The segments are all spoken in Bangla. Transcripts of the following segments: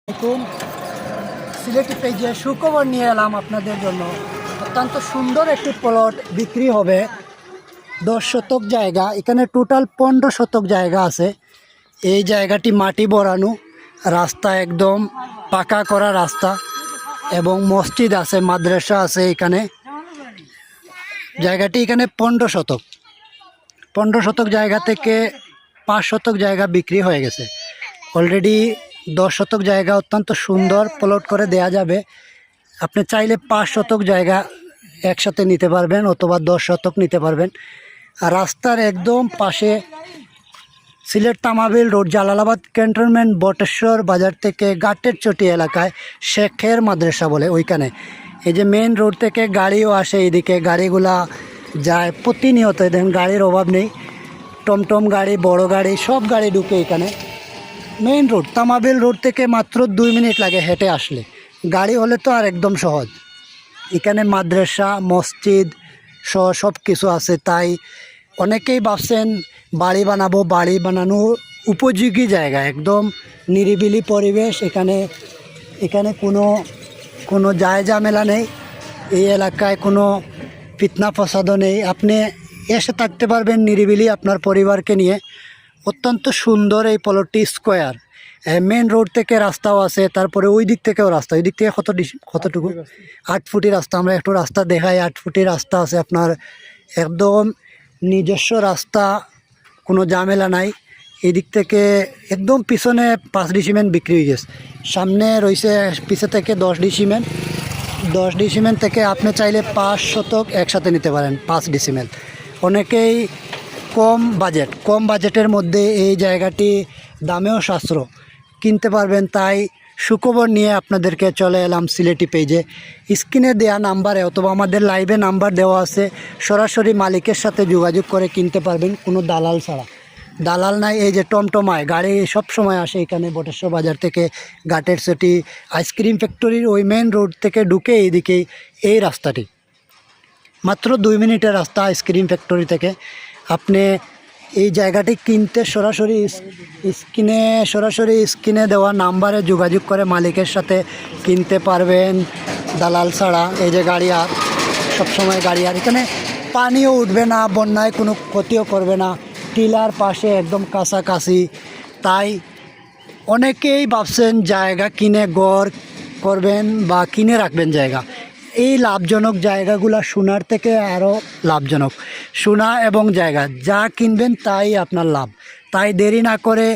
দেখুন সিলেটি পেজে সুখবর নিয়ে এলাম আপনাদের জন্য। অত্যন্ত সুন্দর একটি প্লট বিক্রি হবে 10 শতক জায়গা। এখানে টোটাল 15 শতক জায়গা আছে। এই জায়গাটি মাটি ভরানো, রাস্তা একদম পাকা করা রাস্তা এবং মসজিদ আছে, মাদ্রাসা আছে। এখানে জায়গাটি এখানে 15 শতক। 15 শতক জায়গা থেকে 5 শতক জায়গা বিক্রি হয়ে গেছে। অলরেডি 10 শতক জায়গা অত্যন্ত সুন্দর প্লট করে দেয়া যাবে। আপনি চাইলে 5 শতক জায়গা একসাথে নিতে পারবেন অথবা 10 শতক নিতে পারবেন। আর রাস্তার একদম পাশে সিলেট তামাবিল রোড, জালালাবাদ ক্যান্টনমেন্ট, বটেশ্বর বাজার থেকে ঘাটের চটি এলাকায় শেখের মাদ্রাসা বলে ওইখানে। এই যে মেন রোড থেকে গাড়িও আসে, এদিকে গাড়িগুলা যায় প্রতিনিয়ত। দেখেন গাড়ির অভাব নেই, টমটম গাড়ি, বড় গাড়ি, সব গাড়ি ঢুকে এখানে। মেইন রোড তামাবিল রোড থেকে মাত্র 2 মিনিট লাগে হেঁটে আসলে। গাড়ি হলে তো আর একদম সহজ। এখানে মাদ্রাসা, মসজিদ সহ সব কিছু আছে। তাই অনেকেই ভাবছেন বাড়ি বানাবো, বাড়ি বানানো উপযোগী জায়গা, একদম নিরিবিলি পরিবেশ। এখানে কোনো ঝামেলা নেই। এই এলাকায় কোনো ফিতনা ফসাদও নেই। আপনি এসে থাকতে পারবেন নিরিবিলি আপনার পরিবারকে নিয়ে। অত্যন্ত সুন্দর এই প্লটটি। স্কোয়ার মেন রোড থেকে রাস্তাও আছে, তারপরে ওই দিক থেকেও রাস্তা। ওই দিক থেকে কতটুকু 8 ফুটি রাস্তা। আমরা একটু রাস্তা দেখাই। 8 ফুটি রাস্তা আছে আপনার, একদম নিজস্ব রাস্তা, কোনো ঝামেলা নাই। এই দিক থেকে একদম পিছনে 5 ডিসিমেন্ট বিক্রি হয়ে গেছে। সামনে রয়েছে পিছে থেকে 10 ডিসিমেন্ট। 10 ডিসিমেন্ট থেকে আপনি চাইলে 5 শতক একসাথে নিতে পারেন। 5 ডিসিমেন্ট অনেকেই কম বাজেটের মধ্যে এই জায়গাটি দামেও সাশ্রয় কিনতে পারবেন। তাই সুখবর নিয়ে আপনাদেরকে চলে এলাম সিলেটি পেজে। স্ক্রিনে দেওয়া নাম্বারে অথবা আমাদের লাইভে নাম্বার দেওয়া আছে, সরাসরি মালিকের সাথে যোগাযোগ করে কিনতে পারবেন, কোনো দালাল ছাড়া। দালাল নাই। এই যে টমটমায় গাড়ি সব সময় আসে এখানে বটেশ্বর বাজার থেকে ঘাটের চটি আইসক্রিম ফ্যাক্টরির ওই মেন রোড থেকে ঢুকে এইদিকেই এই রাস্তাটি মাত্র 2 মিনিটের রাস্তা আইসক্রিম ফ্যাক্টরি থেকে। আপনি এই জায়গাটি কিনতে সরাসরি স্ক্রিনে দেওয়া নাম্বারে যোগাযোগ করে মালিকের সাথে কিনতে পারবেন দালাল ছাড়া। এই যে গাড়ি আর সবসময় গাড়ি, আর এখানে পানিও উঠবে না, বন্যায় কোনো ক্ষতিও করবে না। টিলার পাশে একদম কাছাকাছি। তাই অনেকেই ভাবছেন জায়গা কিনে ঘর করবেন বা কিনে রাখবেন জায়গা। এই লাভজনক জায়গাগুলো সোনার থেকে আরও লাভজনক। সোনা এবং জায়গা যা কিনবেন তাই আপনার লাভ। তাই দেরি না করে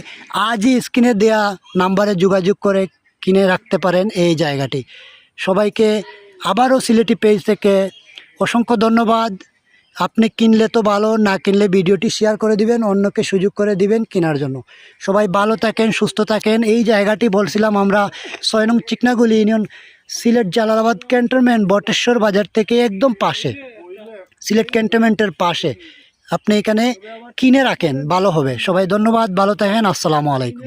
আজই স্ক্রিনে দেয়া নাম্বারে যোগাযোগ করে কিনে রাখতে পারেন এই জায়গাটি। সবাইকে আবারও সিলেটি পেজ থেকে অসংখ্য ধন্যবাদ। আপনি কিনলে তো ভালো, না কিনলে ভিডিওটি শেয়ার করে দিবেন, অন্যকে সুযোগ করে দিবেন কেনার জন্য। সবাই ভালো থাকেন, সুস্থ থাকেন। এই জায়গাটি বলছিলাম আমরা 6 নং চিকনাগুলি ইউনিয়ন, সিলেট জালালাবাদ ক্যান্টনমেন্ট, বটেশ্বর বাজার থেকে একদম পাশে, সিলেট ক্যান্টনমেন্টের পাশে। আপনি এখানে কিনে রাখেন, ভালো হবে। সবাই ধন্যবাদ, ভালো থাকেন, আসসালামু আলাইকুম।